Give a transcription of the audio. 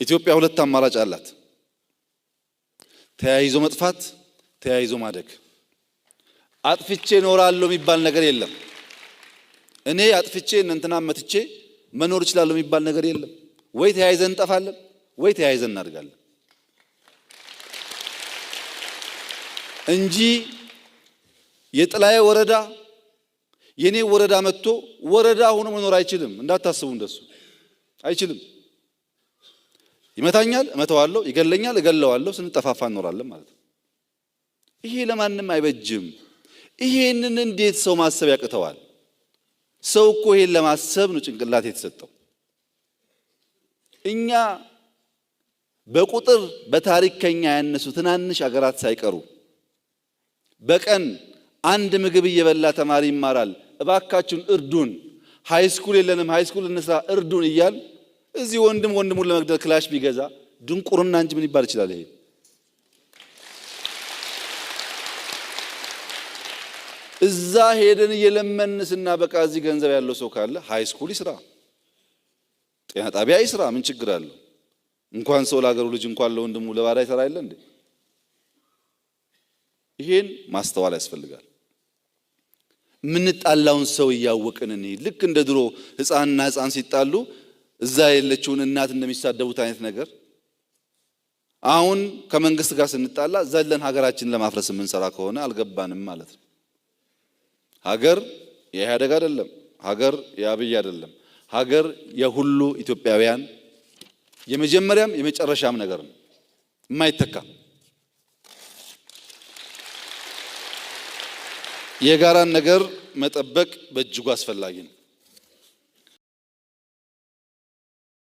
ኢትዮጵያ ሁለት አማራጭ አላት። ተያይዞ መጥፋት፣ ተያይዞ ማደግ። አጥፍቼ እኖራለሁ የሚባል ነገር የለም። እኔ አጥፍቼ እንትና መትቼ መኖር እችላለሁ የሚባል ነገር የለም። ወይ ተያይዘን እንጠፋለን ወይ ተያይዘን እናድጋለን እንጂ የጥላዬ ወረዳ የኔ ወረዳ መጥቶ ወረዳ ሆኖ መኖር አይችልም። እንዳታስቡ እንደሱ አይችልም። ይመታኛል፣ እመታዋለሁ፣ ይገለኛል፣ እገለዋለሁ፣ ስንጠፋፋ እንኖራለን ማለት ነው። ይሄ ለማንም አይበጅም። ይሄንን እንዴት ሰው ማሰብ ያቅተዋል? ሰው እኮ ይሄን ለማሰብ ነው ጭንቅላት የተሰጠው። እኛ በቁጥር በታሪክ ከኛ ያነሱ ትናንሽ አገራት ሳይቀሩ በቀን አንድ ምግብ እየበላ ተማሪ ይማራል። እባካችሁን እርዱን፣ ሃይስኩል የለንም፣ ሃይስኩል እንስራ፣ እርዱን እያል እዚህ ወንድሙን ለመግደል ክላሽ ቢገዛ ድንቁርና እንጂ ምን ይባል ይችላል? ይሄ እዛ ሄደን እየለመን ስናበቃ እዚህ ገንዘብ ያለው ሰው ካለ ሃይስኩል ይስራ፣ ጤና ጣቢያ ይስራ፣ ምን ችግር አለው? እንኳን ሰው ለሀገሩ ልጅ እንኳን ለወንድሙ ለባዳ ይሰራ የለ እንዴ? ይሄን ማስተዋል ያስፈልጋል። ምንጣላውን ሰው እያወቅን እንሂድ። ልክ እንደ ድሮ ህፃንና ህፃን ሲጣሉ እዛ የለችውን እናት እንደሚሳደቡት አይነት ነገር አሁን ከመንግስት ጋር ስንጣላ ዘለን ሀገራችንን ለማፍረስ የምንሰራ ከሆነ አልገባንም ማለት ነው። ሀገር የኢህአዴግ አይደለም፣ ሀገር የአብይ አይደለም። ሀገር የሁሉ ኢትዮጵያውያን የመጀመሪያም የመጨረሻም ነገር ነው፣ የማይተካ የጋራን ነገር መጠበቅ በእጅጉ አስፈላጊ ነው።